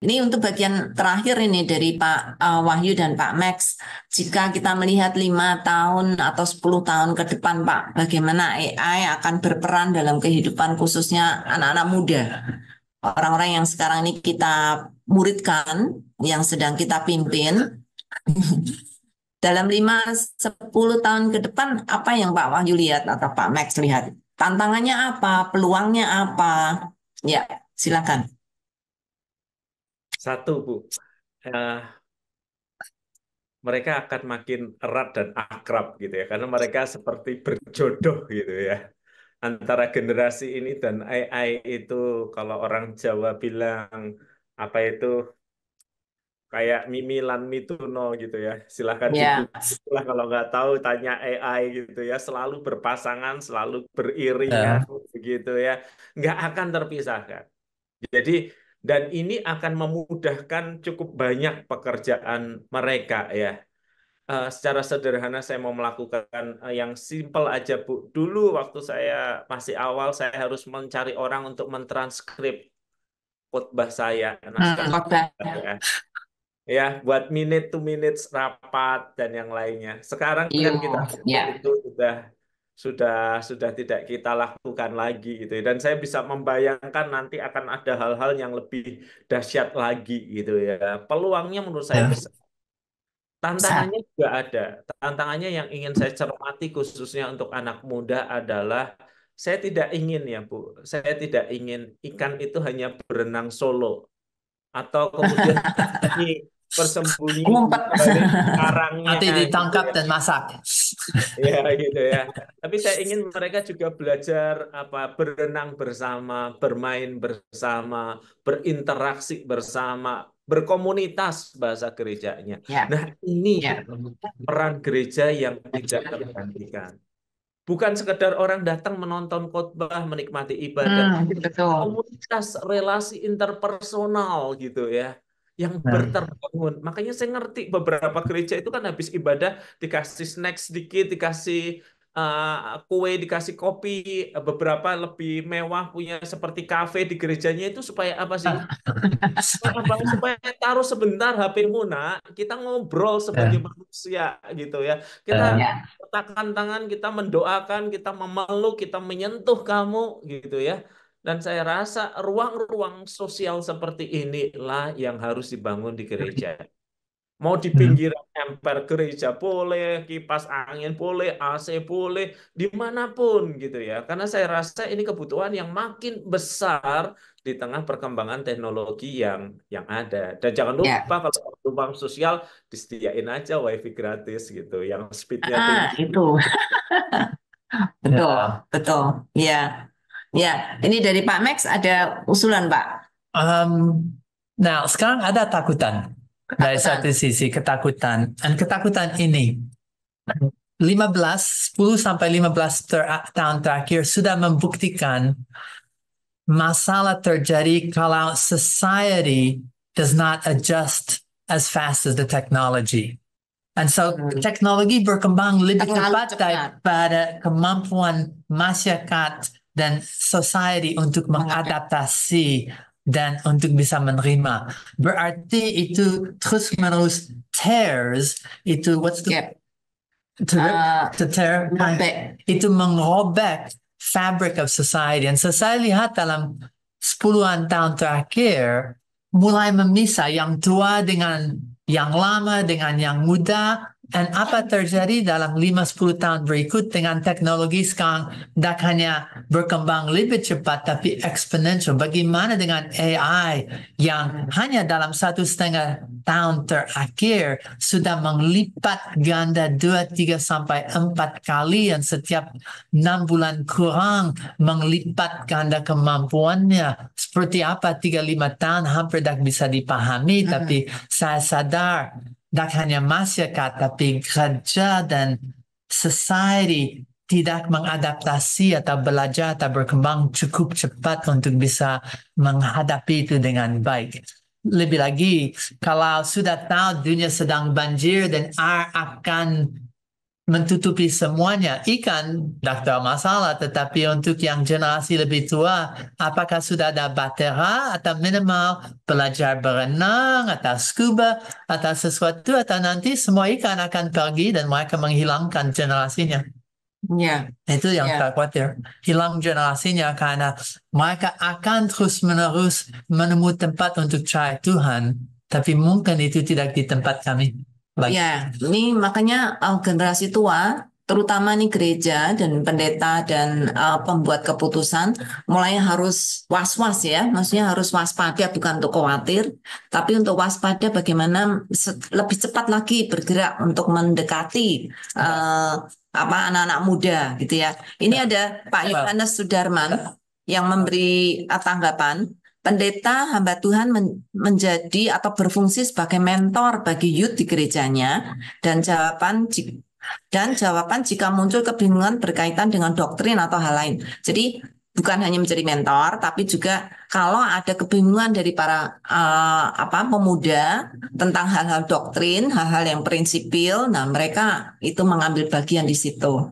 Ini untuk bagian terakhir ini dari Pak Wahyu dan Pak Max. Jika kita melihat 5 tahun atau 10 tahun ke depan, Pak, bagaimana AI akan berperan dalam kehidupan khususnya anak-anak muda, orang-orang yang sekarang ini kita muridkan, yang sedang kita pimpin. Dalam 5-10 tahun ke depan, apa yang Pak Wahyu lihat atau Pak Max lihat? Tantangannya apa? Peluangnya apa? Ya, silakan. Satu, Bu, eh, mereka akan makin erat dan akrab gitu ya, karena mereka seperti berjodoh gitu ya. Antara generasi ini dan AI itu, kalau orang Jawa bilang apa itu, kayak Mimilan Mituno gitu ya. Silahkan Ya, digoogling lah kalau nggak tahu, tanya AI gitu ya. Selalu berpasangan, selalu beriringan Ya. begitu ya. Nggak akan terpisahkan. Jadi, dan ini akan memudahkan cukup banyak pekerjaan mereka ya. Secara sederhana saya mau melakukan yang simple aja, Bu. Dulu waktu saya masih awal, saya harus mencari orang untuk mentranskrip khotbah saya, naskah khotbah. saya. Ya, buat minute to minutes rapat dan yang lainnya. Sekarang Iya, kan kita ya. itu sudah sudah tidak kita lakukan lagi gitu ya. Dan saya bisa membayangkan nanti akan ada hal-hal yang lebih dahsyat lagi gitu ya. Peluangnya menurut saya Ya. besar. Tantangannya juga ada. Tantangannya yang ingin saya cermati khususnya untuk anak muda adalah saya tidak ingin ya, Bu. Saya tidak ingin ikan itu hanya berenang solo atau kemudian bersembunyi di Ngumpet. balik karangnya Nanti gitu ditangkap ya. dan masak. Ya gitu ya. Tapi saya ingin mereka juga belajar apa, berenang bersama, bermain bersama, berinteraksi bersama, berkomunitas bahasa gerejanya. Ya, Nah, ini ya. peran gereja yang tidak tergantikan. Bukan sekedar orang datang menonton khotbah, menikmati ibadah, Betul. komunitas relasi interpersonal gitu ya yang Nah, berterbangun. Makanya saya ngerti beberapa gereja itu kan habis ibadah dikasih snack sedikit, dikasih kue, dikasih kopi, beberapa lebih mewah punya seperti kafe di gerejanya itu supaya apa sih? Bang, supaya taruh sebentar HP-mu, nak. Kita ngobrol sebagai ya. manusia gitu ya. Kita Ya. Ya. letakkan tangan, kita mendoakan, kita memeluk, kita menyentuh kamu gitu ya. Dan saya rasa ruang-ruang sosial seperti inilah yang harus dibangun di gereja. Mau di Hmm. pinggiran emper gereja boleh, kipas angin boleh, AC boleh, dimanapun gitu ya. Karena saya rasa ini kebutuhan yang makin besar di tengah perkembangan teknologi yang ada. Dan jangan lupa Ya. kalau ruang sosial disediain aja wifi gratis gitu, yang speednya tinggi. Itu. Betul, Ya. betul. Ya. Ya, ini dari Pak Max ada usulan, Pak. Nah, sekarang ada takutan. Dari Ketakutan. satu sisi ketakutan. Dan ketakutan ini 10 sampai 15 tahun terakhir sudah membuktikan masalah terjadi kalau society does not adjust as fast as the technology. And so teknologi berkembang lebih Terlalu cepat cepat. daripada kemampuan masyarakat dan society untuk mengadaptasi dan untuk bisa menerima. Berarti itu terus-menerus tears, itu what's the Gap. to tear, Robek. itu mengrobek fabric of society. Dan saya lihat dalam 10-an tahun terakhir mulai memisah yang tua dengan yang lama dengan yang muda. Dan apa terjadi dalam 5-10 tahun berikut dengan teknologi sekarang tidak hanya berkembang lebih cepat tapi eksponensial. Bagaimana dengan AI yang hanya dalam 1,5 tahun terakhir sudah melipat ganda 2, 3 sampai 4 kali dan setiap 6 bulan kurang melipat ganda kemampuannya. Seperti apa 3-5 tahun hampir tidak bisa dipahami, tapi saya sadar tidak hanya masyarakat, tapi gereja dan society tidak mengadaptasi atau belajar atau berkembang cukup cepat untuk bisa menghadapi itu dengan baik. Lebih lagi, kalau sudah tahu dunia sedang banjir dan air akan mentutupi semuanya. Ikan tak ada masalah, tetapi untuk yang generasi lebih tua, apakah sudah ada batera atau minimal belajar berenang atau scuba atau sesuatu, atau nanti semua ikan akan pergi dan mereka menghilangkan generasinya. Ya, Itu yang ya. saya khawatir. Hilang generasinya karena mereka akan terus-menerus menemui tempat untuk cari Tuhan, tapi mungkin itu tidak di tempat kami. Ya, ini makanya generasi tua, terutama nih gereja dan pendeta dan pembuat keputusan, mulai harus was-was ya, maksudnya harus waspada, bukan untuk khawatir, tapi untuk waspada bagaimana lebih cepat lagi bergerak untuk mendekati anak-anak muda gitu ya. Ini ada Pak Yohanes Sudarman yang memberi tanggapan. Pendeta hamba Tuhan menjadi atau berfungsi sebagai mentor bagi youth di gerejanya dan jawaban jika muncul kebingungan berkaitan dengan doktrin atau hal lain. Jadi bukan hanya menjadi mentor, tapi juga kalau ada kebingungan dari para pemuda tentang hal-hal doktrin, hal-hal yang prinsipil, nah mereka itu mengambil bagian di situ.